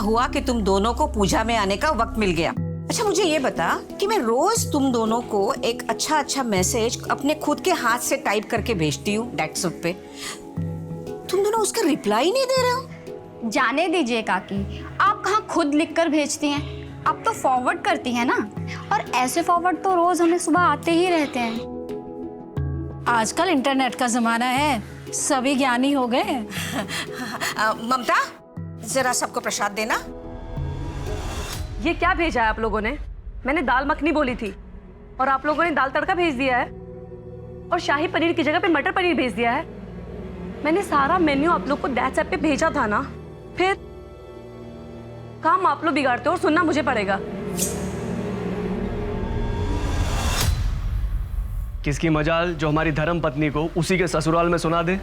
हुआ कि तुम दोनों को पूजा में आने का वक्त मिल गया। अच्छा मुझे ये बता कि मैं रोज तुम दोनों को एक अच्छा मैसेज अपने खुद के हाथ से टाइप करके भेजती हूँ व्हाट्सएप पे, तुम दोनों उसका रिप्लाई नहीं दे रहे हो। जाने दीजिए काकी, आप कहाँ खुद लिखकर भेजती हैं, आप तो फॉरवर्ड करती हैं ना। और ऐसे फॉरवर्ड तो रोज हमें सुबह आते ही रहते हैं। आजकल इंटरनेट का जमाना है, सभी ज्ञानी हो गए। ममता जरा सबको प्रसाद देना। ये क्या भेजा है आप लोगों ने? मैंने दाल मखनी बोली थी और आप लोगों ने दाल तड़का भेज दिया है और शाही पनीर की जगह पे मटर पनीर भेज दिया है। मैंने सारा मेन्यू आप लोग को व्हाट्सएप पे भेजा था ना, फिर काम आप लोग बिगाड़ते हो और सुनना मुझे पड़ेगा। किसकी मजाल जो हमारी धर्म पत्नी को उसी के ससुराल में सुना दे।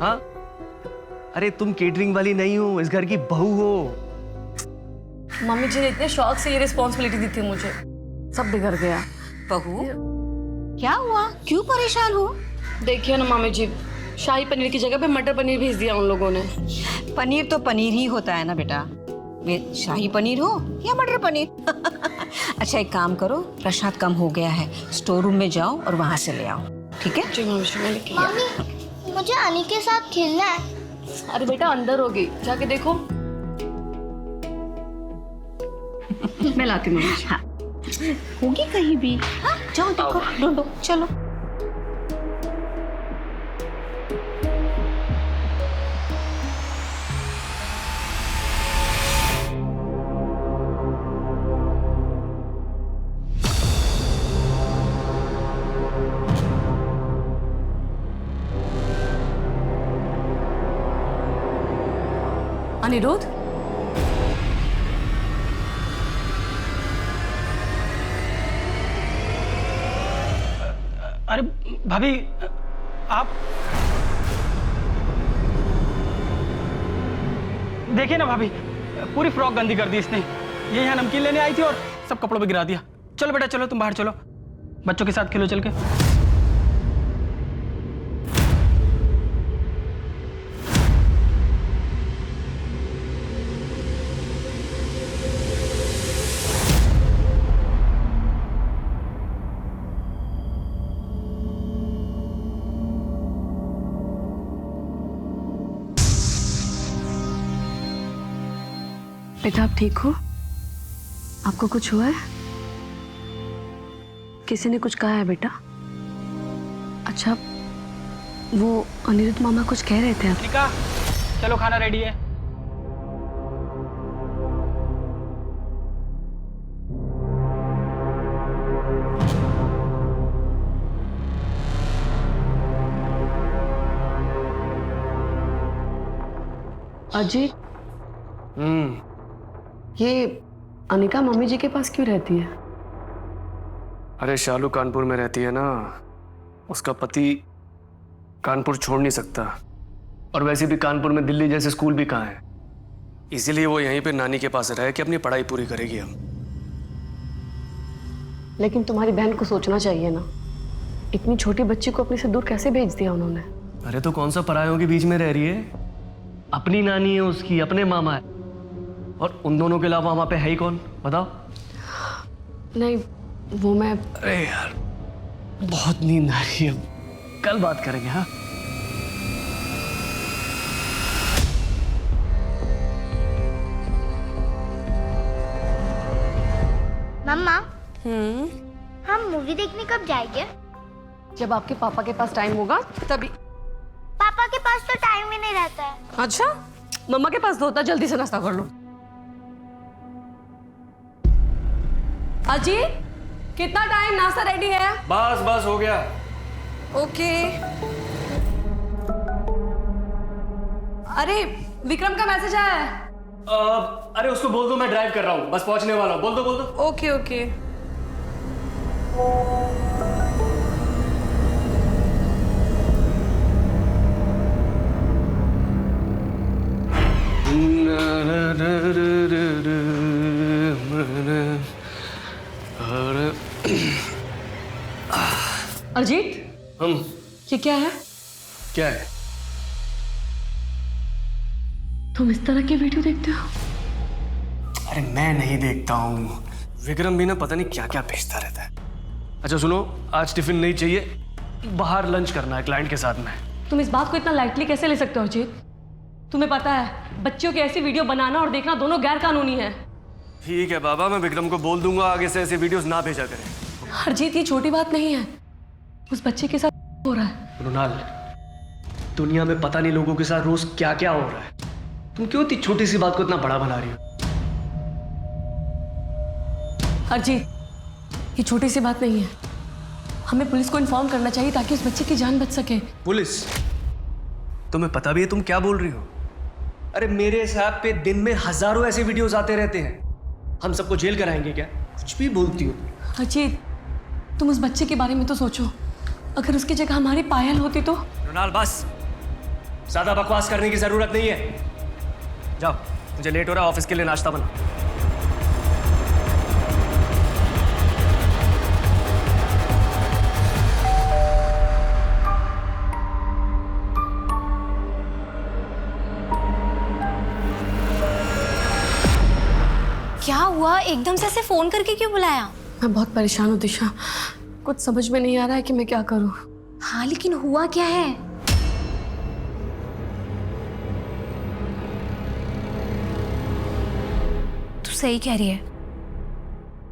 हाँ, अरे तुम केटरिंग वाली नहीं हो, इस घर की बहू हो। मम्मी जी ने इतने शौक से ये रिस्पॉन्सिबिलिटी दी थी मुझे, सब बिगड़ गया। बहू क्या हुआ, क्यों परेशान हो? देखिए ना मामी जी, शाही पनीर की जगह पे मटर पनीर भेज दिया उन लोगों ने। पनीर तो पनीर ही होता है ना बेटा, वे शाही पनीर हो या मटर पनीर। अच्छा एक काम करो, प्रसाद कम हो गया है, स्टोर रूम में जाओ और वहां से ले आओ, ठीक है? जी मामी जी, मैं लेके आया। मम्मी मुझे अनी के साथ खेलना है। अरे बेटा अंदर होगी, जाके देखो। मैं लाती हूँ मम्मी जी। हाँ होगी कहीं भी। हाँ जाओ देखो, ढूंढो, चलो। अनिरुद्ध, अरे भाभी आप देखिए ना भाभी, पूरी फ्रॉक गंदी कर दी इसने। ये यहाँ नमकीन लेने आई थी और सब कपड़ों पे गिरा दिया। चलो बेटा चलो, तुम बाहर चलो, बच्चों के साथ खेलो चल के। बेटा आप ठीक हो? आपको कुछ हुआ है? किसी ने कुछ कहा है बेटा? अच्छा वो अनिरुद्ध मामा कुछ कह रहे थे आप? ठीक है, चलो खाना रेडी है। अजय, ये अनिका मम्मी जी के पास क्यों रहती है? अरे शालू कानपुर में रहती है ना, उसका पति कानपुर छोड़ नहीं सकता, और वैसे भी कानपुर में दिल्ली जैसे स्कूल भी कहाँ है, इसीलिए वो यहीं पे नानी के पास रह के अपनी पढ़ाई पूरी करेगी। हम लेकिन तुम्हारी बहन को सोचना चाहिए ना, इतनी छोटी बच्ची को अपने से दूर कैसे भेज दिया उन्होंने? अरे तो कौन सा परायों के बीच में रह रही है, अपनी नानी है उसकी, अपने मामा है, और उन दोनों के अलावा वहां पे है ही कौन, बताओ? नहीं वो मैं, अरे यार बहुत नींद आ रही है, कल बात करेंगे। हाँ मम्मा हम मूवी देखने कब जाएंगे? जब आपके पापा के पास टाइम होगा तभी। पापा के पास तो टाइम ही नहीं रहता है। अच्छा मम्मा के पास तो होता, जल्दी से नाश्ता कर लो। अजी कितना टाइम, नाश्ता रेडी है? बस बस हो गया। ओके। अरे विक्रम का मैसेज आया है। अरे उसको बोल दो मैं ड्राइव कर रहा हूँ, बस पहुंचने वाला हूँ, बोल दो बोल दो। Okay okay. अजीत हम ये क्या है? क्या है? तुम इस तरह की वीडियो देखते हो? अरे मैं नहीं देखता हूँ, विक्रम भी ना पता नहीं क्या क्या भेजता रहता है। अच्छा सुनो, आज टिफिन नहीं चाहिए, बाहर लंच करना है क्लाइंट के साथ में। तुम इस बात को इतना लाइटली कैसे ले सकते हो अजीत? तुम्हें पता है बच्चों की ऐसी वीडियो बनाना और देखना दोनों गैर कानूनी है। ठीक है बाबा, मैं विक्रम को बोल दूंगा आगे से ऐसे वीडियोस ना भेजा करें। हरजीत, ये छोटी बात नहीं है, उस बच्चे के साथ हो रहा है। रुनाल, दुनिया में पता नहीं लोगों के साथ रोज क्या क्या हो रहा है, तुम क्यों इतनी छोटी सी बात को इतना बड़ा बना रही हो? हरजीत, ये छोटी सी बात नहीं है, हमें पुलिस को इन्फॉर्म करना चाहिए ताकि उस बच्चे की जान बच सके। पुलिस? तुम्हें पता भी है तुम क्या बोल रही हो? अरे मेरे हिसाब पे दिन में हजारों ऐसे वीडियोस आते रहते हैं, हम सबको जेल कराएंगे क्या? कुछ भी बोलती हो। अजीत, तुम उस बच्चे के बारे में तो सोचो, अगर उसकी जगह हमारी पायल होती तो। रुनाल बस, ज्यादा बकवास करने की जरूरत नहीं है, जाओ, मुझे लेट हो रहा है, ऑफिस के लिए नाश्ता बना। क्या हुआ? एकदम से ऐसे फोन करके क्यों बुलाया? मैं बहुत परेशान हूँ दिशा, कुछ समझ में नहीं आ रहा है कि मैं क्या करूँ। हाँ, लेकिन हुआ क्या है? तू सही कह रही है,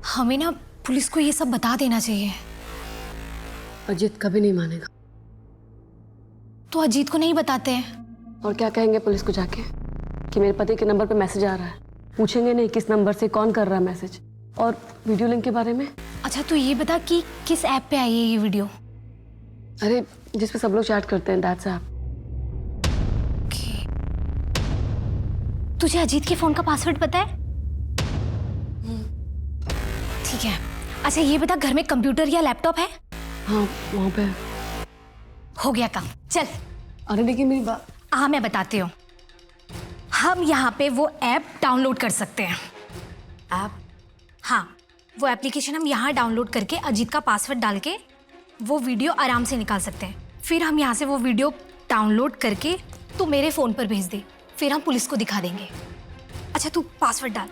हमें ना पुलिस को ये सब बता देना चाहिए। अजीत कभी नहीं मानेगा। तो अजीत को नहीं बताते हैं? और क्या कहेंगे पुलिस को जाके कि मेरे पति के नंबर पे मैसेज आ रहा है? पूछेंगे नहीं किस नंबर से कौन कर रहा है मैसेज, और वीडियो लिंक के बारे में। अच्छा, तू ये बता कि किस ऐप पे आई है ये वीडियो? अरे जिस पे सब लोग चैट करते हैं, दैट्स ऐप। तुझे अजीत के फोन का पासवर्ड पता है? ठीक है। अच्छा ये बता, घर में कंप्यूटर या लैपटॉप है? हाँ वहाँ पे। हो गया काम, चल। अरे देखिए मेरी बात। हाँ मैं बताती हूँ, हम यहाँ पे वो ऐप डाउनलोड कर सकते हैं। ऐप? हाँ, वो एप्लीकेशन हम यहाँ डाउनलोड करके अजीत का पासवर्ड डाल के वो वीडियो आराम से निकाल सकते हैं। फिर हम यहाँ से वो वीडियो डाउनलोड करके तू मेरे फ़ोन पर भेज दे, फिर हम पुलिस को दिखा देंगे। अच्छा तू पासवर्ड डाल।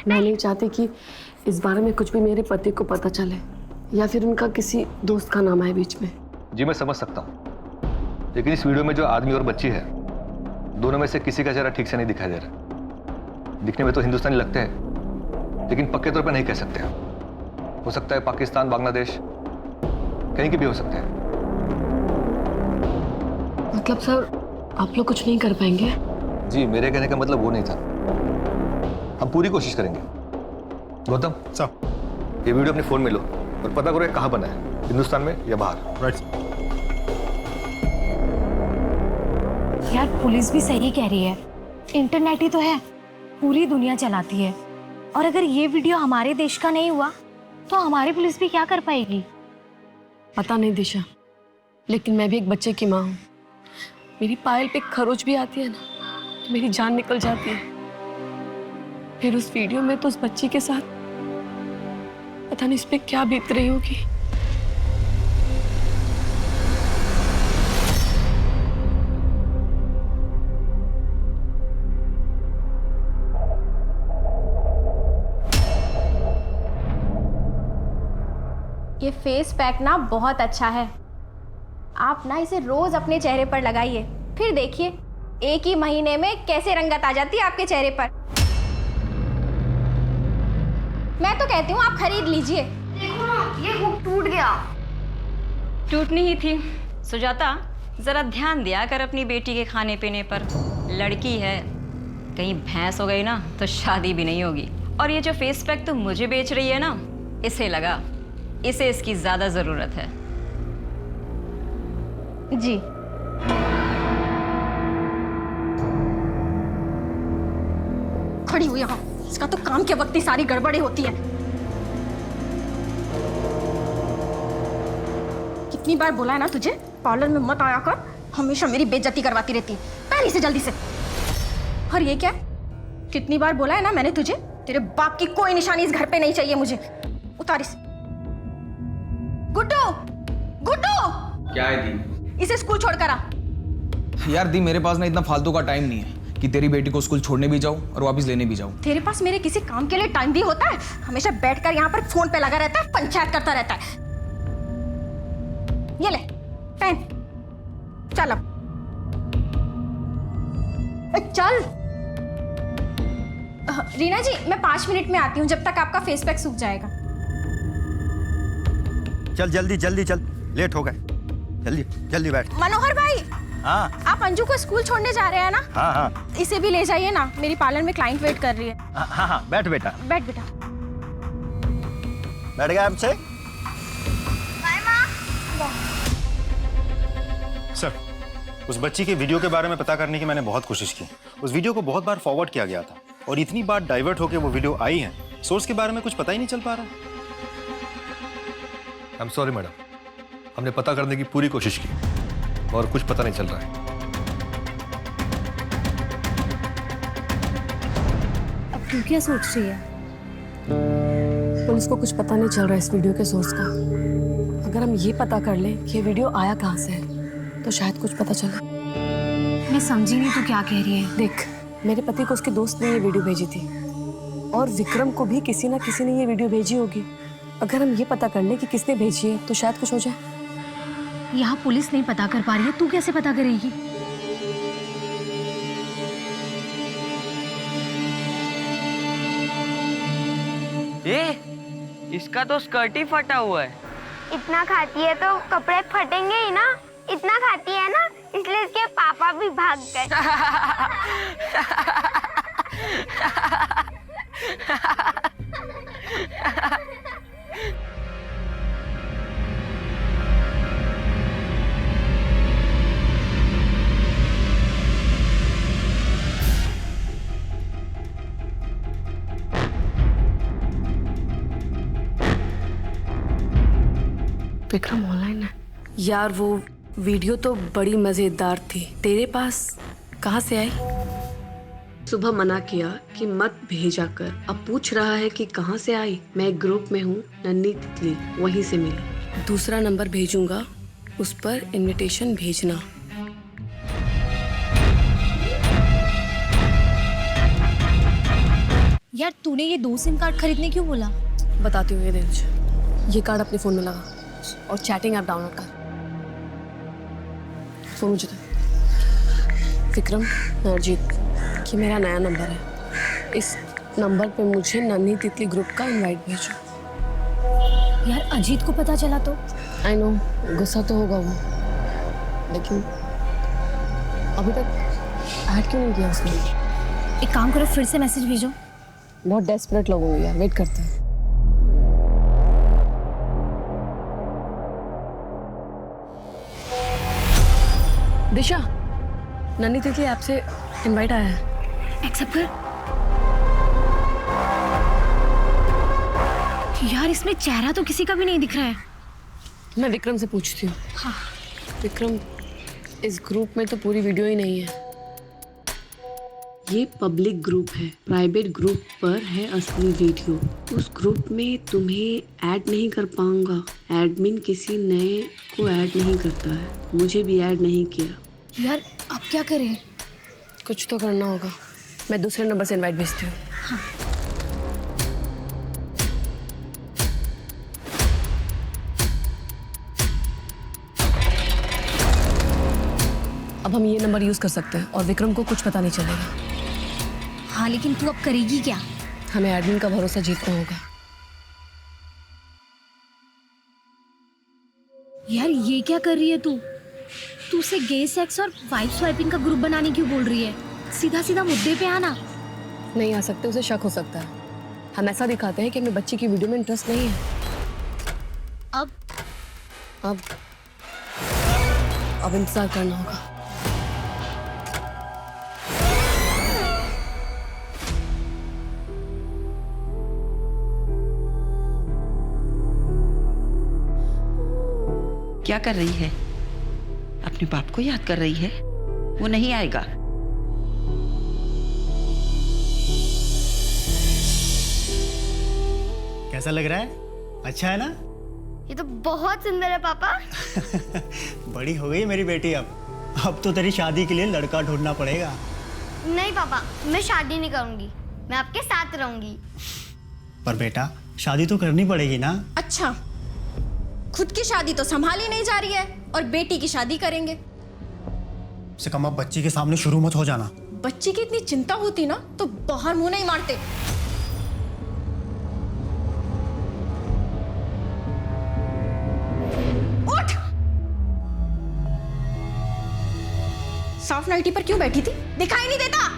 मैं नहीं चाहती कि इस बारे में कुछ भी मेरे पति को पता चले, या फिर उनका किसी दोस्त का नाम आए बीच में। जी मैं समझ सकता हूँ, लेकिन इस वीडियो में जो आदमी और बच्ची है, दोनों में से किसी का चेहरा ठीक से नहीं दिखाई दे रहा। दिखने में तो हिंदुस्तानी लगते हैं, लेकिन पक्के तौर पर नहीं कह सकते हैं। हो सकता है पाकिस्तान, बांग्लादेश, कहीं के भी हो सकते हैं। मतलब सर आप लोग कुछ नहीं कर पाएंगे? जी मेरे कहने का मतलब वो नहीं था, हम पूरी कोशिश करेंगे। गौतम साहब, ये वीडियो अपने फोन में लो और पता करो ये कहाँ बना है, हिंदुस्तान में या बाहर। राइट। यार पुलिस भी सही कह रही है, इंटरनेट ही तो है, पूरी दुनिया चलाती है। और अगर ये वीडियो हमारे देश का नहीं हुआ तो हमारी पुलिस भी क्या कर पाएगी? पता नहीं दिशा, लेकिन मैं भी एक बच्चे की माँ हूँ। मेरी पायल पे खरोच भी आती है ना तो मेरी जान निकल जाती है। फिर उस वीडियो में तो उस बच्ची के साथ पता नहीं इस पे क्या बीत रही होगी। ये फेस पैक ना बहुत अच्छा है, आप ना इसे रोज अपने चेहरे पर लगाइए, फिर देखिए एक ही महीने में कैसे रंगत आ जाती है आपके चेहरे पर। मैं तो कहती हूँ आप खरीद लीजिए। देखो ना ये हुक टूट गया। टूटनी ही थी। सुजाता जरा ध्यान दिया कर अपनी बेटी के खाने पीने पर, लड़की है, कहीं भैंस हो गई ना तो शादी भी नहीं होगी। और ये जो फेस पैक तुम मुझे बेच रही है ना, इसे लगा, इसे इसकी ज्यादा जरूरत है। जी खड़ी हुई यहाँ, इसका तो काम के वक्त ही सारी गड़बड़ी होती है। कितनी बार बोला है ना तुझे, पार्लर में मत आया कर, हमेशा मेरी बेइज्जती करवाती रहती है। पहले से जल्दी से। और ये क्या? कितनी बार बोला है ना मैंने तुझे, तेरे बाप की कोई निशानी इस घर पे नहीं चाहिए मुझे। उतार इसे। गुड्डू, गुड्डू, क्या है दी? इसे स्कूल छोड़कर आ। यार दी, मेरे पास ना इतना फालतू का टाइम नहीं है कि तेरी बेटी को स्कूल छोड़ने भी जाऊं और वापस लेने भी जाऊं। तेरे पास मेरे किसी काम के लिए टाइम भी होता है? हमेशा बैठकर यहाँ पर फोन पे लगा रहता है, पंचायत करता रहता है। ये ले पेन, चल अब चल। रीना जी, मैं 5 मिनट में आती हूँ, जब तक आपका फेस पैक सूख जाएगा। चल जल्दी जल्दी चल, लेट हो गए। जल्दी जल्दी बैठ। मनोहर भाई, हाँ आप अंजू को स्कूल छोड़ने जा रहे हैं ना? हाँ हाँ इसे भी ले जाइए ना, मेरी पार्लर में क्लाइंट वेट कर रही है। हाँ हाँ, बैठ बेटा, बैठ बेटा। बैठ गया आपसे। सर, उस बच्ची के वीडियो के बारे में पता करने की मैंने बहुत कोशिश की। उस वीडियो को बहुत बार फॉरवर्ड किया गया था और इतनी बार डाइवर्ट होकर वो वीडियो आई है, सोर्स के बारे में कुछ पता ही नहीं चल पा रहा। आई एम सॉरी मैडम, हमने पता करने की पूरी कोशिश की और कुछ पता नहीं चल रहा है। अब तू क्या सोच रही है? पुलिस को कुछ पता नहीं चल रहा है इस वीडियो के सोर्स का। अगर हम ये पता कर लें कि ये वीडियो आया कहाँ से है तो शायद कुछ पता चले। मैं समझी नहीं तू क्या कह रही है। देख, मेरे पति को उसके दोस्त ने ये वीडियो भेजी थी और विक्रम को भी किसी ना किसी ने ये वीडियो भेजी होगी। अगर हम ये पता कर लें कि किसने भेजी है तो शायद कुछ हो जाए। यहाँ पुलिस नहीं पता कर पा रही है, तू कैसे पता करेगी? इसका तो स्कर्ट ही फटा हुआ है। इतना खाती है तो कपड़े फटेंगे ही ना। इतना खाती है ना, इसलिए इसके पापा भी भाग गए। विक्रम ऑनलाइन है यार। वो वीडियो तो बड़ी मजेदार थी, तेरे पास कहाँ से आई? सुबह मना किया कि मत भेजा कर, अब पूछ रहा है कि कहाँ से आई। मैं एक ग्रुप में हूँ, नन्ही तितली, वहीं से मिली। दूसरा नंबर भेजूंगा, उस पर इनविटेशन भेजना। यार तूने ये 2 सिम कार्ड खरीदने क्यों बोला? बताती हूँ, ये देख, ये कार्ड अपने फोन में लगा और चैटिंग ऐप डाउनलोड कर। फोन मुझे दे। विक्रम, अर्जित, ये मेरा नया नंबर है। इस नंबर पे मुझे नन्ही तितली ग्रुप का इनवाइट भेजो। यार अजीत को पता चला तो? आई नो, गुस्सा तो होगा वो, लेकिन अभी तक ऐड क्यों नहीं किया उसने? एक काम करो, फिर से मैसेज भेजो। बहुत डेस्परेट लोग होंगे यार, वेट करते हैं। दिशा, नन्ही तितली ऐप से इनवाइट आया है। एक्सेप्ट कर। यार इसमें चेहरा तो किसी का भी नहीं दिख रहा है। मैं विक्रम से पूछती हूँ। हाँ। विक्रम, इस ग्रुप में तो पूरी वीडियो ही नहीं है। ये पब्लिक ग्रुप है, प्राइवेट ग्रुप पर है असली वीडियो। उस ग्रुप में तुम्हें ऐड नहीं कर पाऊंगा। एडमिन किसी नए को ऐड नहीं करता है, मुझे भी ऐड नहीं किया। यार अब क्या करें? कुछ तो करना होगा। मैं दूसरे नंबर से इनवाइट भेजती हूँ। हाँ। अब हम ये नंबर यूज कर सकते हैं और विक्रम को कुछ पता नहीं चलेगा। हाँ, लेकिन तू अब करेगी क्या? हमें एडमिन का भरोसा जीतना होगा। यार ये क्या कर रही है तू? तू उसे गे सेक्स और वाइफ स्वैपिंग का ग्रुप बनाने क्यों बोल रही है? सीधा सीधा मुद्दे पे आना। नहीं आ सकते, उसे शक हो सकता है। हम ऐसा दिखाते हैं कि हमें बच्ची की वीडियो में इंटरेस्ट नहीं है। अब इंतजार करना होगा। क्या कर रही है? अपने बाप को याद कर रही है? वो नहीं आएगा। कैसा लग रहा है? अच्छा है ना? ये तो बहुत सुंदर है पापा। बड़ी हो गई मेरी बेटी अब तो तेरी शादी के लिए लड़का ढूंढना पड़ेगा। नहीं पापा, मैं शादी नहीं करूंगी, मैं आपके साथ रहूंगी। पर बेटा शादी तो करनी पड़ेगी ना। अच्छा, खुद की शादी तो संभाली नहीं जा रही है और बेटी की शादी करेंगे। से कम अब बच्ची के सामने शुरू मत हो जाना। बच्ची की इतनी चिंता होती ना तो बाहर मुंह नहीं मारते। उठ! साफ नाइटी पर क्यों बैठी थी? दिखाई नहीं देता?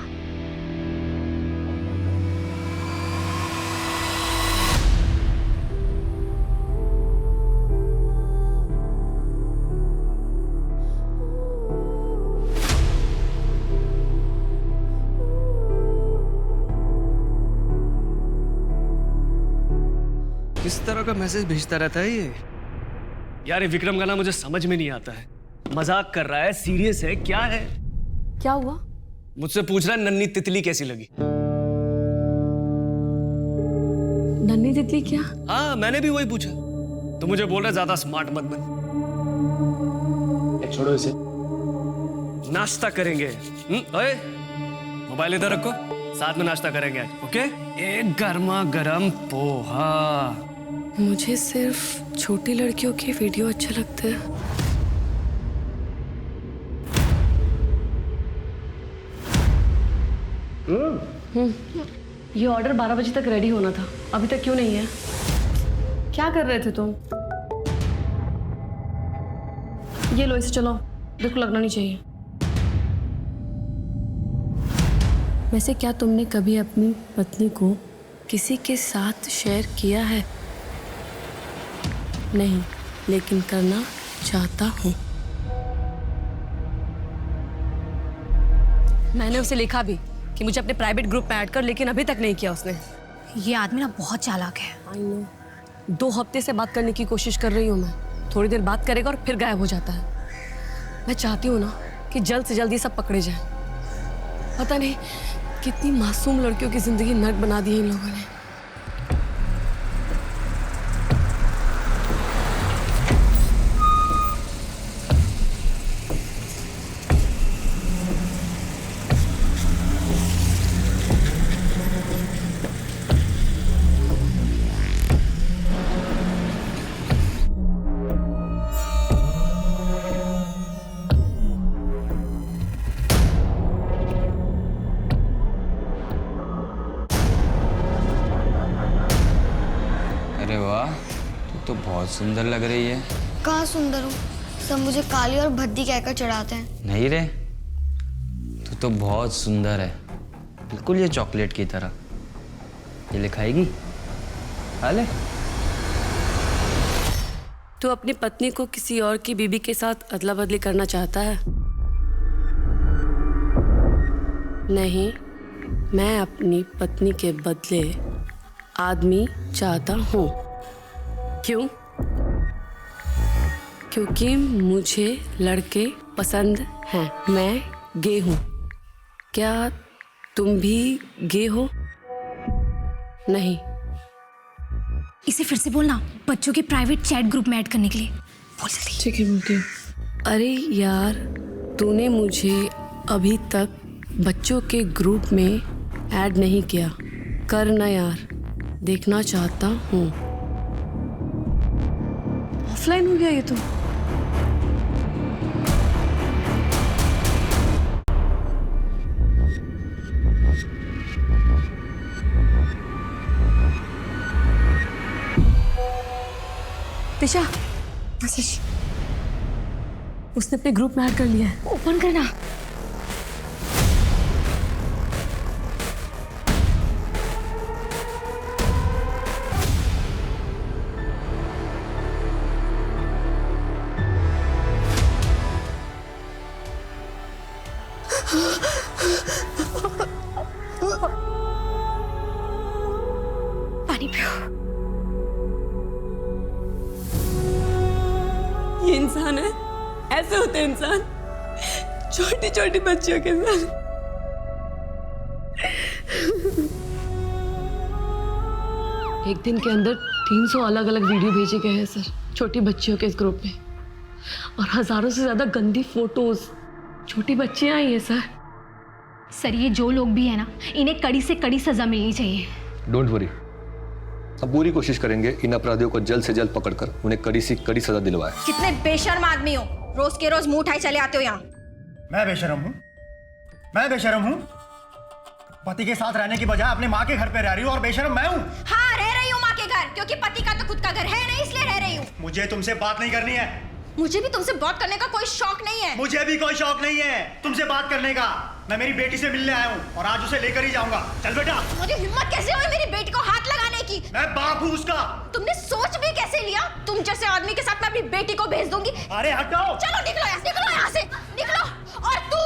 किस तरह का मैसेज भेजता रहता है ये? यार ये विक्रम का ना मुझे समझ में नहीं आता है। मजाक कर रहा है, सीरियस है, क्या है? क्या हुआ? मुझसे पूछ रहा है नन्ही तितली कैसी लगी। नन्ही तितली क्या? हाँ मैंने भी वही पूछा, तो मुझे बोल रहा है ज्यादा स्मार्ट मत बन। छोड़ो इसे, नाश्ता करेंगे। ओए मोबाइल इधर रखो, साथ में नाश्ता करेंगे आज, ओके? एक गर्मा गर्म पोहा। मुझे सिर्फ छोटी लड़कियों के वीडियो अच्छे लगते हैं। ये ऑर्डर 12 बजे तक रेडी होना था, अभी तक क्यों नहीं है? क्या कर रहे थे तुम? ये लो, इसे चलाओ, देखो लगना नहीं चाहिए। वैसे क्या तुमने कभी अपनी पत्नी को किसी के साथ शेयर किया है? नहीं, लेकिन करना चाहता हूँ। मैंने उसे लिखा भी कि मुझे अपने प्राइवेट ग्रुप में ऐड कर, लेकिन अभी तक नहीं किया उसने। ये आदमी ना बहुत चालाक है। आई नो, 2 हफ्ते से बात करने की कोशिश कर रही हूँ मैं। थोड़ी देर बात करेगा और फिर गायब हो जाता है। मैं चाहती हूँ ना कि जल्द से जल्द ये सब पकड़े जाए। पता नहीं कितनी मासूम लड़कियों की जिंदगी नर्क बना दी है इन लोगों ने। अरे वाह, तू तो बहुत सुंदर लग रही है। कहाँ सुंदर हूँ, सब मुझे काली और भद्दी कहकर चढ़ाते हैं। नहीं रे, तू तो बहुत सुंदर है, बिल्कुल ये चॉकलेट की तरह। ये ले खाएगी? खा ले। तू अपनी पत्नी को किसी और की बीबी के साथ अदला बदली करना चाहता है? नहीं, मैं अपनी पत्नी के बदले आदमी चाहता हूँ। क्यों? क्योंकि मुझे लड़के पसंद हैं। मैं गे हूँ। क्या तुम भी गे हो? नहीं। इसे फिर से बोलना, बच्चों के प्राइवेट चैट ग्रुप में ऐड करने के लिए। बोल जल्दी। ठीक है, बोलती हूँ। अरे यार, तूने मुझे अभी तक बच्चों के ग्रुप में ऐड नहीं किया। करना यार, देखना चाहता हूँ। ऑफलाइन हो गया ये तो। दिशा, मैसेज। उसने अपने ग्रुप में ऐड कर लिया है। ओपन करना। पानी पियो। ये इंसान है? ऐसे होते हैं इंसान, छोटी छोटी बच्चियों के साथ। एक दिन के अंदर 300 अलग अलग वीडियो भेजे गए हैं सर छोटी बच्चियों के इस ग्रुप में, और हजारों से ज्यादा गंदी फोटोज छोटी बच्चियां आई हैं सर। सर ये जो लोग भी है ना, इन्हें कड़ी से कड़ी सजा मिलनी चाहिए। डोंट वरी, हम पूरी कोशिश करेंगे इन अपराधियों को जल्द से जल्द पकड़कर उन्हें कड़ी से कड़ी सजा दिलवाए। कितने बेशर्म आदमी हो, रोज के रोज मुंह उठाए चले आते हो यहाँ। मैं बेशरम हूँ? मैं बेशरम हूँ? पति के साथ रहने की बजाय अपने माँ के घर पे रह रही हूँ और बेशरम मैं हूँ? हाँ रह रही हूँ माँ के घर, क्योंकि पति का तो खुद का घर है नहीं, इसलिए रह रही हूँ। मुझे तुमसे बात नहीं करनी है। मुझे भी तुमसे बात करने का कोई शौक नहीं है। मुझे भी कोई शौक नहीं है तुमसे बात करने का। मैं मेरी बेटी से मिलने आया हूँ और आज उसे लेकर ही जाऊंगा। चल बेटा। मुझे हिम्मत कैसे हुई मेरी बेटी को हाथ लगाने की? मैं बाप हूँ उसका। तुमने सोच भी कैसे लिया? तुम जैसे आदमी के साथ मैं अपनी बेटी को भेज दूंगी। अरे हटाओ। चलो निकलो यहाँ से निकलो। और तू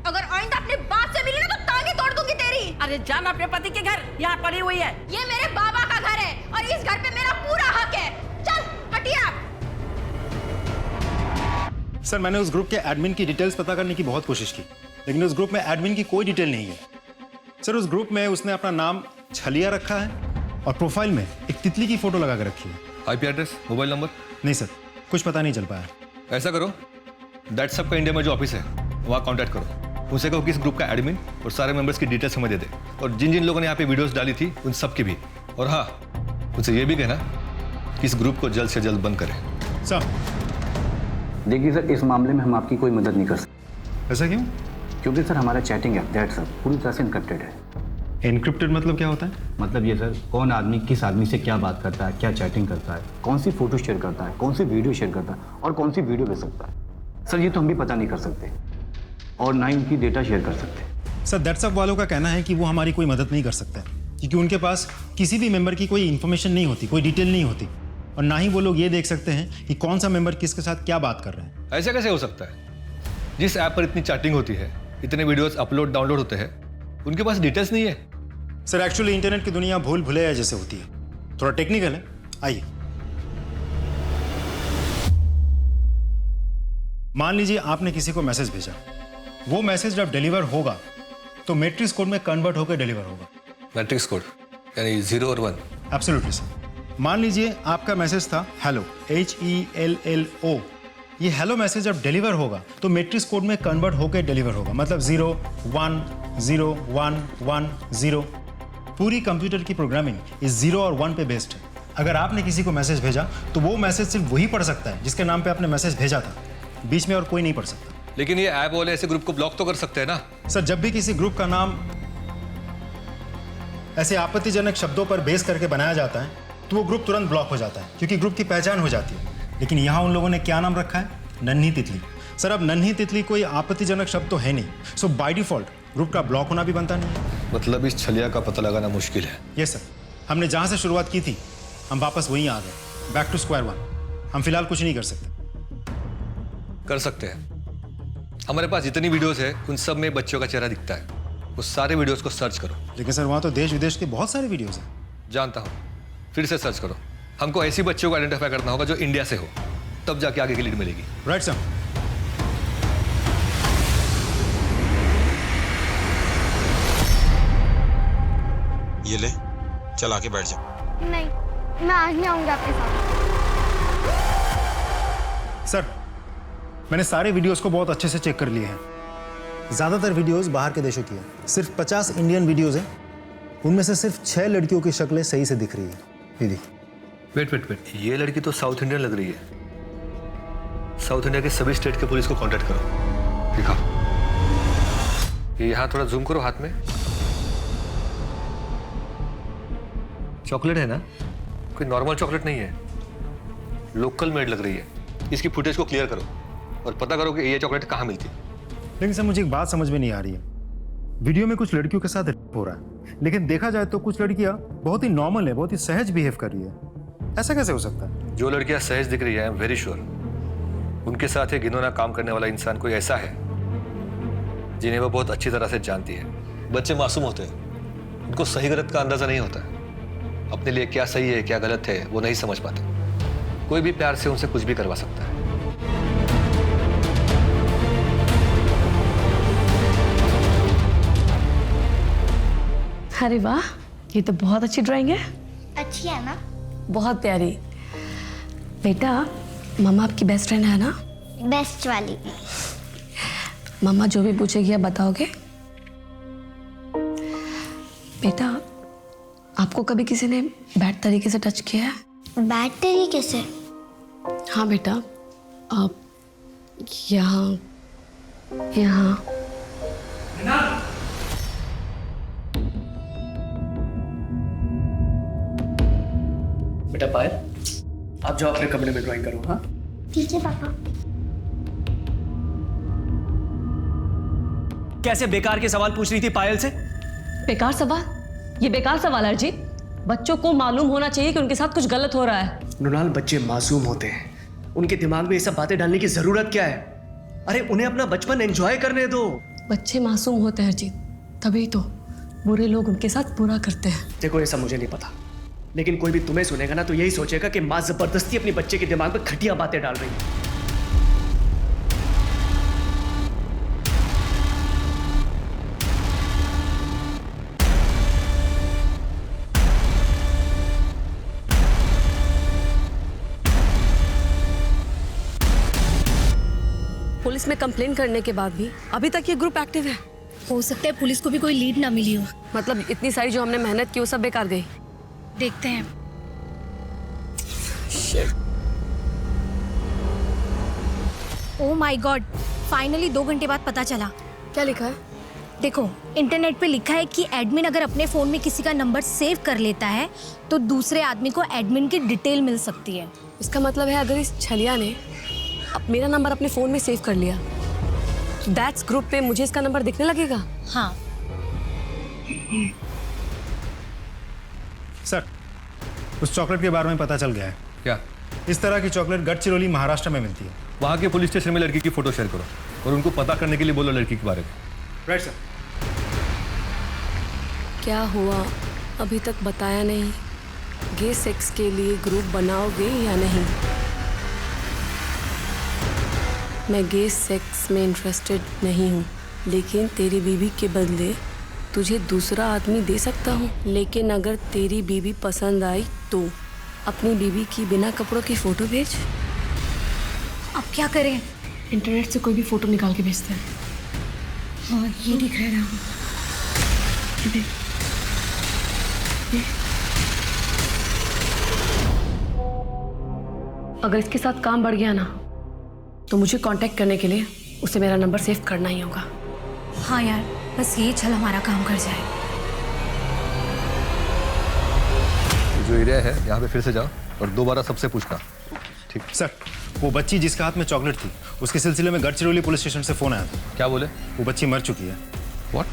अगर आइंदा अपने बाप से मिली ना तो टांगे तोड़ दूंगी तेरी। अरे जान अपने पति के घर, यहाँ पड़ी हुई है। ये मेरे बाबा का घर है और इस घर पे मेरा पूरा हक है। चल हटिए आप। सर मैंने उस ग्रुप के एडमिन की डिटेल्स पता करने की बहुत कोशिश की, लेकिन उस ग्रुप में एडमिन की कोई डिटेल नहीं है। सर उस ग्रुप में उसने अपना नाम छलिया रखा है और प्रोफाइल में एक तितली की फोटो लगा कर रखी है। IP address, mobile number? नहीं सर, कुछ पता नहीं चल पाया। ऐसा करो, दैट्सअप का इंडिया में जो ऑफिस है वहाँ कॉन्टैक्ट करो, उनसे कहो कि इस ग्रुप का एडमिन और सारे मेंबर्स की डिटेल्स हमें दे दे, और जिन जिन लोगों ने यहाँ पे वीडियोस डाली थी उन सब की भी। और हाँ, उनसे ये भी कहना कि इस ग्रुप को जल्द से जल्द बंद करें। सर देखिए सर, इस मामले में हम आपकी कोई मदद नहीं कर सकते। ऐसा क्यों? क्योंकि सर हमारा चैटिंग ऐप दैट्स अप पूरी तरह से इनक्रिप्टेड है। इनक्रिप्टेड मतलब क्या होता है? मतलब ये सर, कौन आदमी किस आदमी से क्या बात करता है, क्या चैटिंग करता है, कौन सी फोटो शेयर करता है, कौन सी वीडियो शेयर करता है और कौन सी वीडियो भेज सकता है, सर ये तो हम भी पता नहीं कर सकते और ना ही उनकी डेटा शेयर कर सकते। सर दैट्सअप वालों का कहना है कि वो हमारी कोई मदद नहीं कर सकते क्योंकि उनके पास किसी भी मेंबर की कोई इन्फॉर्मेशन नहीं होती, कोई डिटेल नहीं होती, और ना ही वो लोग ये देख सकते हैं कि कौन सा मेंबर किसके साथ क्या बात कर रहे हैं। ऐसा कैसे हो सकता है? जिस ऐप पर इतनी चैटिंग होती है, इतने वीडियोस अपलोड डाउनलोड होते हैं, उनके पास डिटेल्स नहीं है। सर एक्चुअली इंटरनेट की दुनिया भूल भुलैया जैसे होती है, थोड़ा टेक्निकल है। आइए, मान लीजिए आपने किसी को मैसेज भेजा, वो मैसेज जब डिलीवर होगा तो मैट्रिक्स कोड में कन्वर्ट होकर डिलीवर होगा। मैट्रिक्स कोड यानी 0 और 1? Absolutely sir. मान लीजिए आपका मैसेज था हेलो, HELLO। ये हेलो मैसेज जब डिलीवर होगा तो मैट्रिक्स कोड में कन्वर्ट होकर डिलीवर होगा, मतलब 0 1 0 1 1 0। पूरी कंप्यूटर की प्रोग्रामिंग इस 0 और 1 पे बेस्ड है। अगर आपने किसी को मैसेज भेजा तो वो मैसेज सिर्फ वही पढ़ सकता है जिसके नाम पे आपने मैसेज भेजा था, बीच में और कोई नहीं पढ़ सकता। लेकिन ये ऐप वाले ऐसे ग्रुप को ब्लॉक तो कर सकते हैं ना? सर जब भी किसी ग्रुप का नाम ऐसे आपत्तिजनक शब्दों पर बेस करके बनाया जाता है तो वो ग्रुप तुरंत ब्लॉक हो जाता है क्योंकि ग्रुप की पहचान हो जाती है। लेकिन यहाँ उन लोगों ने क्या नाम रखा है? नन्ही तितली। सर अब नन्ही तितली कोई आपत्तिजनक शब्द तो है नहीं, सो बाय डिफॉल्ट ग्रुप का ब्लॉक होना भी बनता नहीं है। मतलब इस छलिया का पता लगाना मुश्किल है। यस सर, हमने जहाँ से शुरुआत की थी हम वापस वहीं आ गए, बैक टू स्क्वायर वन। हम फिलहाल कुछ नहीं कर सकते। कर सकते हैं। हमारे पास जितनी वीडियोस है उन सब में बच्चों का चेहरा दिखता है, उस सारे वीडियोस को सर्च करो। लेकिन सर वहाँ तो देश विदेश के बहुत सारे वीडियोस हैं। जानता हूँ, फिर से सर्च करो। हमको ऐसी बच्चों को आइडेंटिफाई करना होगा जो इंडिया से हो, तब जाके आगे की लीड मिलेगी। Right sir. ये ले, चल आके बैठ जा। नहीं, मैं आज नहीं आऊंगा आपके साथ। सर मैंने सारे वीडियोस को बहुत अच्छे से चेक कर लिए हैं। ज़्यादातर वीडियोस बाहर के देशों की है, सिर्फ 50 इंडियन वीडियोस हैं, उनमें से सिर्फ 6 लड़कियों की शक्लें सही से दिख रही है। ये देखिए। वेट, ये लड़की तो साउथ इंडियन लग रही है। साउथ इंडिया के सभी स्टेट के पुलिस को कांटेक्ट करो। दिखाओ, ये यहाँ थोड़ा जूम करो हाथ में। चॉकलेट है ना? कोई नॉर्मल चॉकलेट नहीं है, लोकल मेड लग रही है। इसकी फुटेज को क्लियर करो और पता करो कि ये चॉकलेट कहाँ मिलती है। लेकिन सर मुझे एक बात समझ में नहीं आ रही है, वीडियो में कुछ लड़कियों के साथ रेप हो रहा है, लेकिन देखा जाए तो कुछ लड़कियां बहुत ही नॉर्मल है, बहुत ही सहज बिहेव कर रही है। ऐसा कैसे हो सकता है? जो लड़कियां सहज दिख रही है, आई एम वेरी श्योर उनके साथ ये घिनौना काम करने वाला इंसान कोई ऐसा है जिन्हें वो बहुत अच्छी तरह से जानती है। बच्चे मासूम होते हैं, उनको सही गलत का अंदाजा नहीं होता है। अपने लिए क्या सही है क्या गलत है वो नहीं समझ पाते। कोई भी प्यार से उनसे कुछ भी करवा सकता है। अरे वाह, ये तो बहुत अच्छी ड्राइंग है। अच्छी है ना? बहुत प्यारी। बेटा मम्मा आपकी बेस्ट फ्रेंड है ना? बेस्ट वाली। मम्मा जो भी पूछेगी आप बताओगे? बेटा आपको कभी किसी ने बैड तरीके से टच किया है? बैड तरीके से? हाँ बेटा, आप यहाँ यहाँ बेटा पायल, आप जाओ अपने कमरे में ड्राइंग करो। हाँ ठीक है पापा। कैसे बेकार के सवाल पूछ रही थी पायल से? बेकार सवाल? ये बेकार सवाल है अरिजीत। बच्चों को मालूम होना चाहिए कि उनके साथ कुछ गलत हो रहा है। मृणाल, बच्चे मासूम होते हैं, उनके दिमाग में ये सब बातें डालने की जरूरत क्या है? अरे उन्हें अपना बचपन एंजॉय करने दो। बच्चे मासूम होते हैं अरिजीत, तभी तो बुरे लोग उनके साथ बुरा करते हैं। देखो ये सब मुझे नहीं पता, लेकिन कोई भी तुम्हें सुनेगा ना तो यही सोचेगा कि माँ जबरदस्ती अपने बच्चे के दिमाग में घटिया बातें डाल रही है। पुलिस में कंप्लेन करने के बाद भी अभी तक ये ग्रुप एक्टिव है। हो सकता है पुलिस को भी कोई लीड ना मिली हो। मतलब इतनी सारी जो हमने मेहनत की वो सब बेकार गई। देखते हैं। ओह माय गॉड, फाइनली 2 घंटे बाद पता चला। क्या लिखा है? देखो इंटरनेट पे लिखा है कि एडमिन अगर अपने फोन में किसी का नंबर सेव कर लेता है तो दूसरे आदमी को एडमिन की डिटेल मिल सकती है। इसका मतलब है अगर इस छलिया ने अब मेरा नंबर अपने फोन में सेव कर लिया, दैट्स ग्रुप पे मुझे इसका नंबर दिखने लगेगा। हाँ सर, उस चॉकलेट के बारे में पता चल गया है। क्या? इस तरह की चॉकलेट गढ़चिरौली महाराष्ट्र में मिलती है। वहाँ के पुलिस स्टेशन में लड़की की फोटो शेयर करो और उनको पता करने के लिए बोलो लड़की के बारे में। Right sir. क्या हुआ अभी तक बताया नहीं? गे सेक्स के लिए ग्रुप बनाओगे या नहीं? मैं गे सेक्स में इंटरेस्टेड नहीं हूँ, लेकिन तेरी बीवी के बदले तुझे दूसरा आदमी दे सकता हूँ। लेकिन अगर तेरी बीवी पसंद आई तो अपनी बीवी की बिना कपड़ों की फोटो भेज। अब क्या करें? इंटरनेट से कोई भी फोटो निकाल के भेजते हैं। हाँ ये दिख रहा है। अगर इसके साथ काम बढ़ गया ना तो मुझे कांटेक्ट करने के लिए उसे मेरा नंबर सेव करना ही होगा। हाँ यार, बस ये छल हमारा काम कर जाए। जो एरिया है यहाँ पे फिर से जाओ और दोबारा सबसे पूछना। ठीक सर, वो बच्ची जिसके हाथ में चॉकलेट थी उसके सिलसिले में गढ़चिरौली पुलिस स्टेशन से फोन आया था। क्या बोले? वो बच्ची मर चुकी है। व्हाट?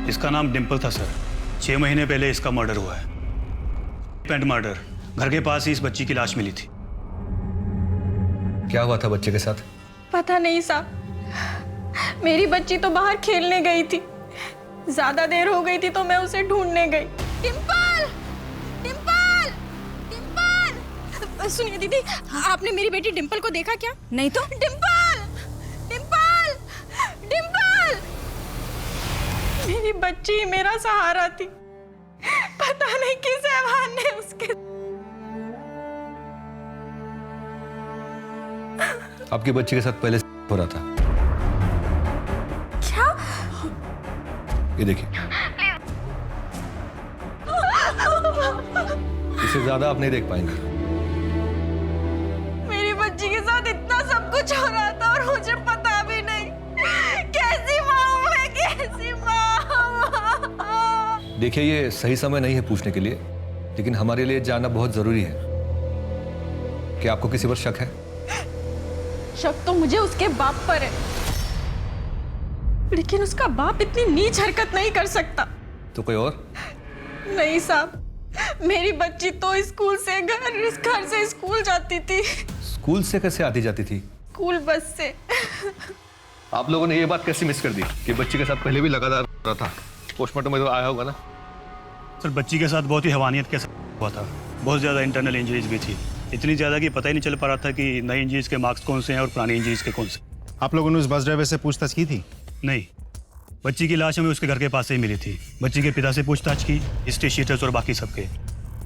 इसका नाम डिम्पल था सर। 6 महीने पहले इसका मर्डर हुआ है। Paint murder. घर के पास ही इस बच्ची की लाश मिली थी। क्या हुआ था बच्चे के साथ? पता नहीं साहब, मेरी बच्ची तो बाहर खेलने गई थी। ज्यादा देर हो गई थी तो मैं उसे ढूंढने गई। डिम्पल, डिम्पल, डिम्पल। सुनिए दीदी, आपने मेरी बेटी डिम्पल को देखा क्या? नहीं तो। डिम्पल, डिम्पल, डिम्पल। मेरी बच्ची मेरा सहारा थी। पता नहीं किस हैवान ने उसके। आपकी बच्ची के साथ पहले हो रहा था। क्या? ये देखिए, इसे ज्यादा आप नहीं देख पाएंगे। मेरी बच्ची के साथ इतना सब कुछ हो रहा था और मुझे पता भी नहीं। कैसी माँ हूँ मैं, कैसी माँ। देखिए, ये सही समय नहीं है पूछने के लिए, लेकिन हमारे लिए जानना बहुत जरूरी है। क्या आपको किसी पर शक है? शक तो मुझे उसके बाप पर है, लेकिन उसका बाप इतनी नीच हरकत नहीं कर सकता। तो कोई और? नहीं साहब, मेरी बच्ची तो स्कूल से घर से स्कूल जाती थी। स्कूल से कैसे आती जाती थी? स्कूल बस से। आप लोगों ने ये बात कैसे मिस कर दी कि बच्ची के साथ पहले भी लगातार रहा था? पोस्टमार्टम में तो आया होगा ना? सर, बच्ची के साथ बहुत ही हैवानियत के साथ हुआ था। बहुत ज़्यादा इंटरनल इंजरीज भी थी। इतनी ज़्यादा कि पता ही नहीं चल पा रहा था कि नई इंजरीज के मार्क्स कौन से हैं और पुरानी इंजरीज के कौन से। आप लोगों ने उस बस ड्राइवर से पूछताछ की थी? नहीं, बच्ची की लाश हमें उसके घर के पास से ही मिली थी। बच्ची के पिता से पूछताछ की, हिस्ट्री शीटर्स और बाकी सबके।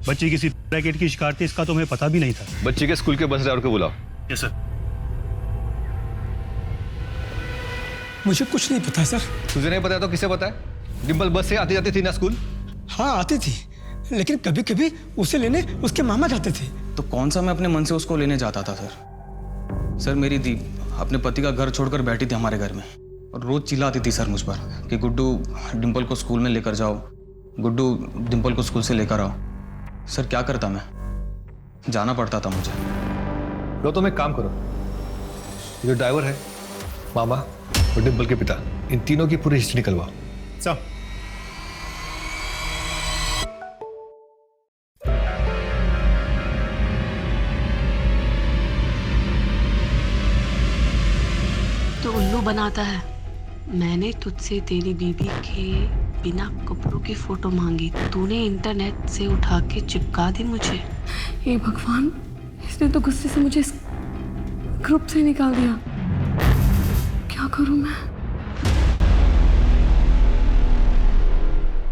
बच्ची किसी रैकेट की शिकार थी, इसका तो हमें पता भी नहीं था। बच्ची के स्कूल के बस ड्राइवर को बुलाओ। Yes sir. मुझे कुछ नहीं पता सर। तुझे नहीं पता तो किसे पता है? डिम्पल बस से आती जाती थी ना स्कूल? हाँ आती थी, लेकिन कभी कभी उसे लेने उसके मामा जाते थे। तो कौन सा मैं अपने मन से उसको लेने जाता था सर? सर मेरी दी अपने पति का घर छोड़कर बैठी थी हमारे घर में और रोज चिल्लाती थी सर मुझ पर कि गुड्डू डिम्पल को स्कूल में लेकर जाओ, गुड्डू डिम्पल को स्कूल से लेकर आओ। सर क्या करता मैं, जाना पड़ता था मुझे। लो तुम एक काम करो, जो ड्राइवर है, मामा और डिम्पल के पिता, इन तीनों की पूरी हिस्ट्री निकलवाओ। चल। तो उल्लू बनाता है। मैंने तुझसे तेरी बीबी के बिना कपड़ों की फोटो मांगी, तूने इंटरनेट से उठा के चिपका दी मुझे। हे भगवान, इसने तो गुस्से से मुझे इस ग्रुप से निकाल दिया। क्या करूं मैं?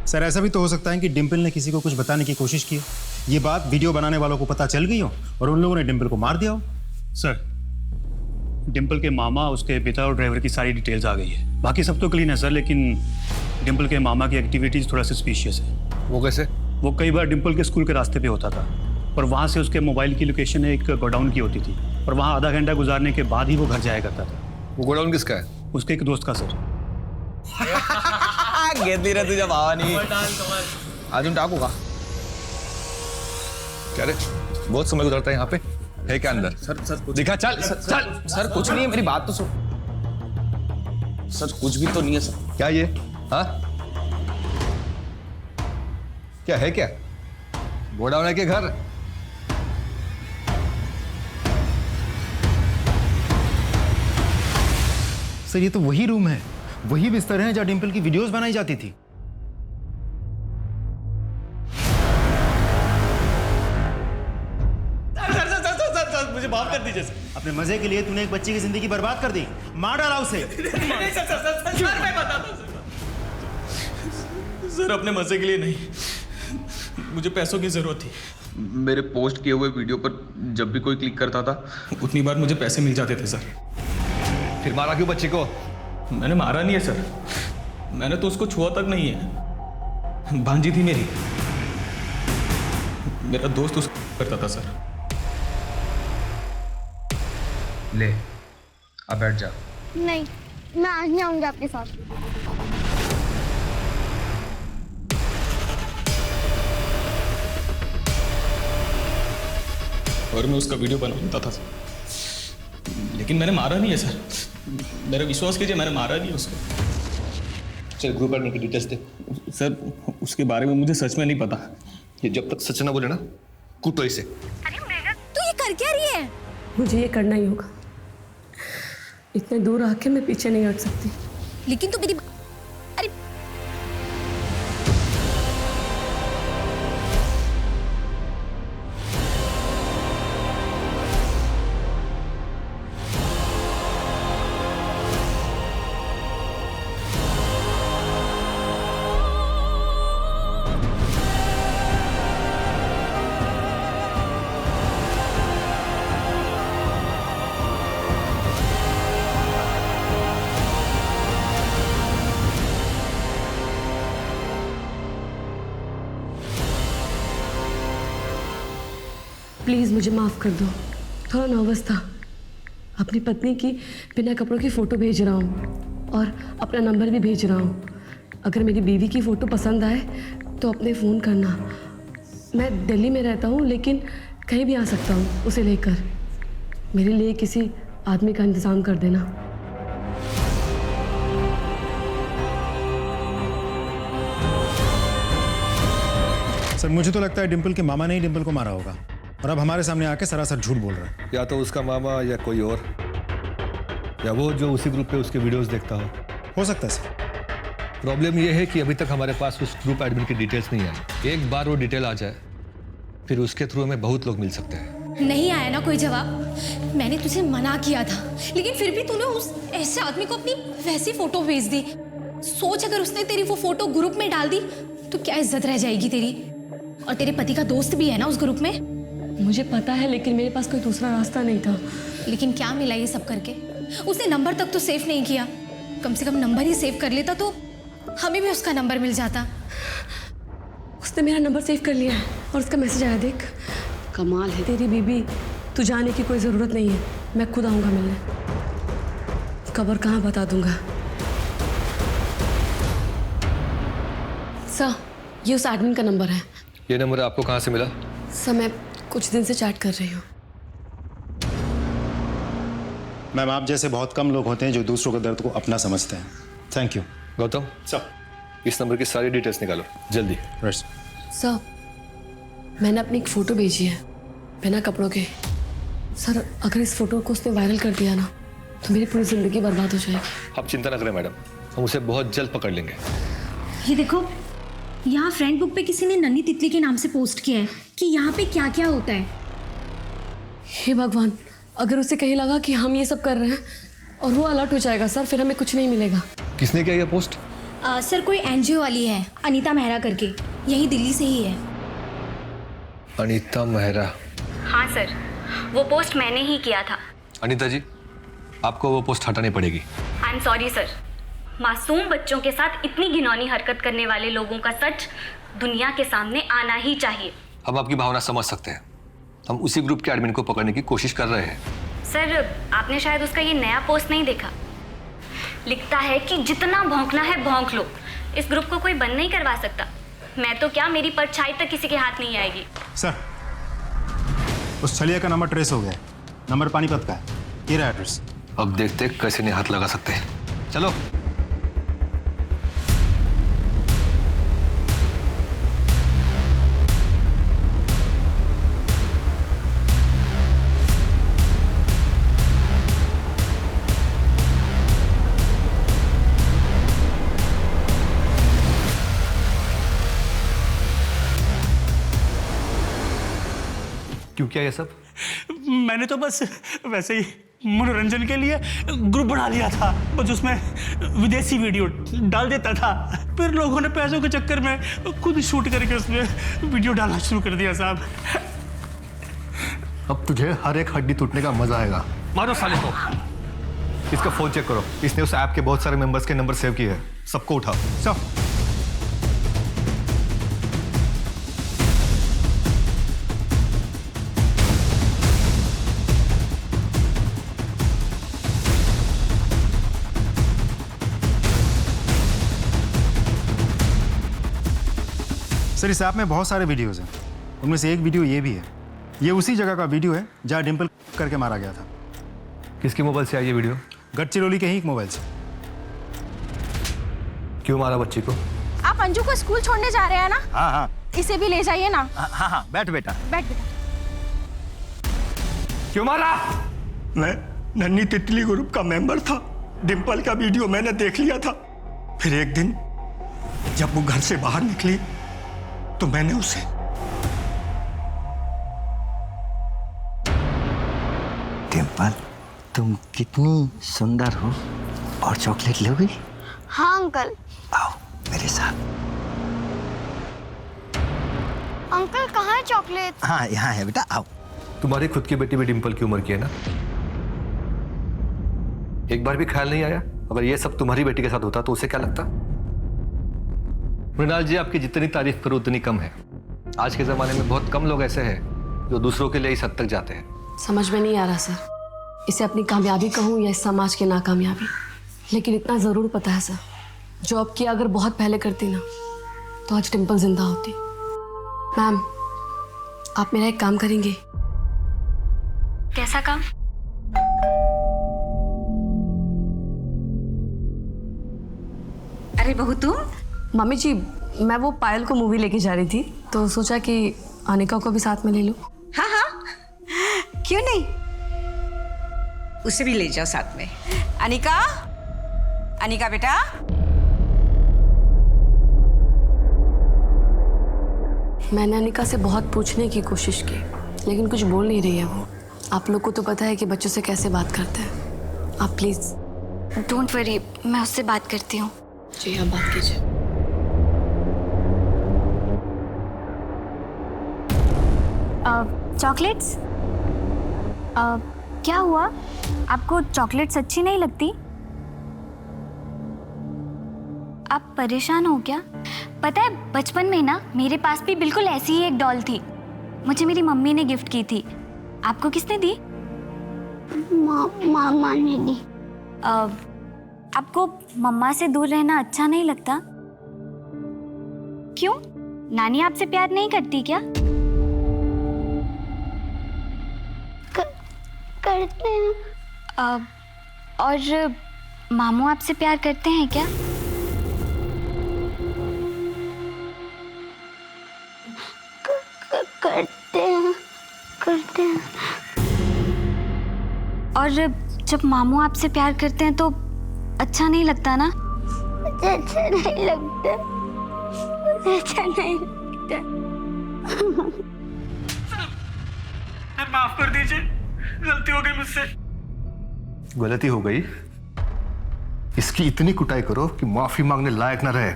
सर ऐसा भी तो हो सकता है कि डिम्पल ने किसी को कुछ बताने की कोशिश की, ये बात वीडियो बनाने वालों को पता चल गई हो और उन लोगों ने डिम्पल को मार दिया हो। सर डिम्पल के मामा, उसके पिता और ड्राइवर की सारी डिटेल्स आ गई है। बाकी सब तो क्लीन है सर, लेकिन डिम्पल के मामा की एक्टिविटीज थोड़ा सस्पिशियस है। वो कैसे? वो कई बार डिम्पल के स्कूल के रास्ते पे होता था और वहाँ से उसके मोबाइल की लोकेशन एक गोडाउन की होती थी और वहाँ आधा घंटा गुजारने के बाद ही वो घर जाया करता था। वो गोडाउन किसका है? उसके एक दोस्त का सर। घेतली रे तुझ्या भावानी। अजून टाकू का? क्या रे, बहुत समय गुजरता है यहाँ पे, है क्या अंदर? सर दिखा, चल चल। सर कुछ नहीं है, मेरी बात तो सुन। सर कुछ भी तो नहीं है सर। क्या ये? हाँ क्या है? क्या गोडाउन है के घर? सर ये तो वही रूम है, वही बिस्तर है जहाँ डिम्पल की वीडियोस बनाई जाती थी। सर मुझे माफ कर दीजिए। अपने मजे के लिए तूने एक बच्ची की जिंदगी बर्बाद कर दी, मार डाला उसे। नहीं सर मैं बताता हूं सर, अपने मजे के लिए नहीं, मुझे पैसों की जरूरत थी। मेरे पोस्ट किए हुए वीडियो पर जब भी कोई क्लिक करता था उतनी बार मुझे पैसे मिल जाते थे सर। फिर मारा क्यों बच्ची को? मैंने मारा नहीं है सर, मैंने तो उसको छुआ तक नहीं है। भांजी थी मेरी, मेरा दोस्त उसको करता था सर। ले अब बैठ जा। नहीं, मैं आज नहीं आऊंगी आपके साथ। और मैं उसका वीडियो बनवाता था सर, लेकिन मैंने मारा नहीं है सर। मेरा विश्वास कीजिए, मैंने मारा नहीं उसको। चल ग्रुप एडमिन की डिटेल्स दे। सर उसके बारे में मुझे सच में नहीं पता। ये जब तक सच ना बोले ना, कूटो इसे। तू ये कर क्या रही है? मुझे ये करना ही होगा। इतने दूर आके मैं पीछे नहीं हट सकती। लेकिन तू मेरी अरे प्लीज़ मुझे माफ़ कर दो, थोड़ा नर्वस था। अपनी पत्नी की बिना कपड़ों की फ़ोटो भेज रहा हूँ और अपना नंबर भी भेज रहा हूँ। अगर मेरी बीवी की फ़ोटो पसंद आए तो अपने फ़ोन करना। मैं दिल्ली में रहता हूँ, लेकिन कहीं भी आ सकता हूँ उसे लेकर। मेरे लिए किसी आदमी का इंतज़ाम कर देना। सर मुझे तो लगता है डिम्पल के मामा ने ही डिम्पल को मारा होगा और अब हमारे सामने आके सरासर झूठ बोल रहा है। या तो उसका मामा या कोई और, या वो जो उसी ग्रुप पे उसके वीडियोस देखता हो सकता है सर। प्रॉब्लम ये है कि अभी तक हमारे पास उस ग्रुप एडमिन की डिटेल्स नहीं आई। एक बार वो डिटेल आ जाए फिर उसके थ्रू हमें बहुत लोग मिल सकते हैं। नहीं आया ना कोई जवाब। मैंने तुझे मना किया था, लेकिन फिर भी तूने उस ऐसे आदमी को अपनी वैसी फोटो भेज दी। सोच अगर उसने तेरी वो फोटो ग्रुप में डाल दी तो क्या इज्जत रह जाएगी तेरी। और तेरे पति का दोस्त भी है ना उस ग्रुप में। मुझे पता है, लेकिन मेरे पास कोई दूसरा रास्ता नहीं था। लेकिन क्या मिला ये सब करके? उसने नंबर तक तो सेव नहीं किया। कम से कम नंबर ही सेव कर लेता तो हमें भी उसका नंबर मिल जाता। उसने मेरा नंबर सेव कर लिया है और उसका मैसेज आया, देख। कमाल है तेरी बीबी। तू जाने की कोई ज़रूरत नहीं है, मैं खुद आऊँगा मिलने। कब और कहाँ बता दूंगा। सर, ये उस एडमिन का नंबर है। ये नंबर आपको कहाँ से मिला? सर, मैं कुछ दिन से चैट कर रही हूँ। मैम, आप जैसे बहुत कम लोग होते हैं जो दूसरों के दर्द को अपना समझते हैं। Thank you. गौतम सर, इस नंबर की सारी डिटेल्स निकालो जल्दी। सर, मैंने अपनी एक फ़ोटो भेजी है बिना कपड़ों के। सर, अगर इस फोटो को उसने वायरल कर दिया ना तो मेरी पूरी ज़िंदगी बर्बाद हो जाएगी। आप चिंता न करें मैडम, हम उसे बहुत जल्द पकड़ लेंगे। ये देखो, यहाँ फ्रेंड बुक पे किसी ने नन्ही तितली के नाम से पोस्ट किया है कि यहाँ पे क्या क्या होता है। हे भगवान, अगर उसे कहीं लगा कि हम ये सब कर रहे हैं और वो अलर्ट हो जाएगा सर, फिर हमें कुछ नहीं मिलेगा। किसने किया ये पोस्ट? सर, कोई एनजीओ वाली है, अनीता मेहरा करके, यही दिल्ली से ही है। अनीता मेहरा? हाँ सर, वो पोस्ट मैंने ही किया था। अनीता जी, आपको वो पोस्ट हटानी पड़ेगी। आई एम सॉरी सर। मासूम बच्चों के साथ इतनी घिनौनी हरकत करने वाले लोगों का सच दुनिया के सामने आना ही चाहिए। हम आपकी भावना समझ सकते हैं। हम उसी ग्रुप के एडमिन को पकड़ने की कोशिश कर रहे हैं। सर, आपने शायद उसका ये नया पोस्ट नहीं देखा। लिखता है कि जितना भौंकना है भौंक लो, इस ग्रुप को कोई बंद नहीं करवा सकता। मैं तो क्या, मेरी परछाई तक किसी के हाथ नहीं आएगी। सर, उस छलिया का नंबर ट्रेस हो गया है। नंबर पानीपत का है। ये रहा एड्रेस। अब देखते कैसे नहीं हाथ लगा सकते हैं। चलो। क्यों किया ये सब? मैंने तो बस वैसे ही मनोरंजन के लिए ग्रुप बना लिया था। बस उसमें विदेशी वीडियो डाल देता था। फिर लोगों ने पैसों के चक्कर में खुद शूट करके उसमें वीडियो डालना शुरू कर दिया साहब। अब तुझे हर एक हड्डी टूटने का मजा आएगा। मारो साले को। इसका फोन चेक करो, इसने उस ऐप के बहुत सारे मेंबर्स के नंबर सेव किए हैं। सबको उठाओ। सब। सर, इस ऐप में बहुत सारे वीडियोज़ हैं। उनमें से एक वीडियो ये भी है। ये उसी जगह का वीडियो है जहाँ डिम्पल करके मारा गया था। किसके मोबाइल से आई ये वीडियो? गढ़चिरौली के ही एक मोबाइल से। क्यों मारा बच्ची को? आप अंजू को स्कूल छोड़ने जा रहे हैं ना? हाँ हाँ। इसे भी ले जाइए ना। हाँ हाँ, बैठ बेटा। बैठ बेटा। क्यों मारा? मैं नन्ही तितली ग्रुप का मेंबर था। डिम्पल का वीडियो मैंने देख लिया था। फिर एक दिन जब वो घर से बाहर निकली तो मैंने उसे डिम्पल, तुम कितनी सुंदर हो। और चॉकलेट लोगी? हाँ अंकल। आओ मेरे साथ। अंकल कहाँ है चॉकलेट? हाँ, यहाँ है बेटा, आओ। तुम्हारी खुद की बेटी भी डिम्पल की उम्र की है ना? एक बार भी ख्याल नहीं आया अगर ये सब तुम्हारी बेटी के साथ होता तो उसे क्या लगता? मृणाल जी, आपकी जितनी तारीफ करो उतनी कम है। आज के जमाने में बहुत कम लोग ऐसे हैं जो दूसरों के लिए इस हद तक जाते हैं। समझ में नहीं आ रहा सर, इसे अपनी कामयाबी कहूँ या इस समाज की नाकामयाबी। लेकिन इतना ज़रूर पता है सर, जॉब किया अगर बहुत पहले करती ना तो आज डिम्पल जिंदा होती। मैम, आप मेरा एक काम करेंगे? कैसा काम? अरे बहू, तुम? मम्मी जी, मैं वो पायल को मूवी लेके जा रही थी तो सोचा कि अनिका को भी साथ में ले लूं। हाँ हाँ, क्यों नहीं, उसे भी ले जाओ साथ में। अनिका, अनिका बेटा। मैंने अनिका से बहुत पूछने की कोशिश की लेकिन कुछ बोल नहीं रही है वो। आप लोग को तो पता है कि बच्चों से कैसे बात करते हैं। आप प्लीज। डोंट वरी, मैं उससे बात करती हूँ। जी आप बात कीजिए। चॉकलेट्स? क्या हुआ? आपको चॉकलेट्स अच्छी नहीं लगती? आप परेशान हो क्या? पता है बचपन में ना मेरे पास भी बिल्कुल ऐसी ही एक डॉल थी। मुझे मेरी मम्मी ने गिफ्ट की थी। आपको किसने दी? मामा ने दी। आपको मम्मा से दूर रहना अच्छा नहीं लगता? क्यों? नानी आपसे प्यार नहीं करती क्या? करते हैं। और मामू आपसे प्यार करते हैं क्या? करते हैं। और जब मामू आपसे प्यार करते हैं तो अच्छा नहीं लगता ना? मुझे अच्छा नहीं लगता। मुझे अच्छा नहीं लगता। माफ कर दीजिए, गलती हो गई मुझसे। गलती हो गई, इसकी इतनी कुटाई करो कि माफी मांगने लायक न रहे।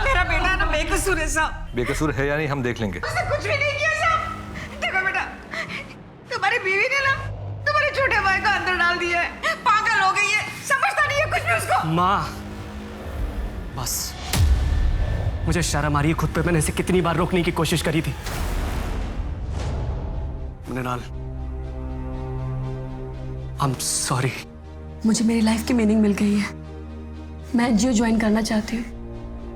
मेरा बेटा ना बेकसूर है साहब। बेकसूर है या नहीं हम देख लेंगे। उसने कुछ भी नहीं किया साहब। देखो बेटा, तुम्हारी बीवी ने ना तुम्हारे छोटे भाई को अंदर डाल दिया है। पागल हो गई है, समझता नहीं है कुछ भी उसको। माँ बस, मुझे शर्म आ रही है खुद पे। मैंने इसे कितनी बार रोकने की कोशिश करी थी। Mrinal, I am sorry. मुझे मेरी लाइफ की मीनिंग मिल गई है। मैं जियो ज्वाइन करना चाहती हूँ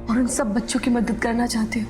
और उन सब बच्चों की मदद करना चाहती हूँ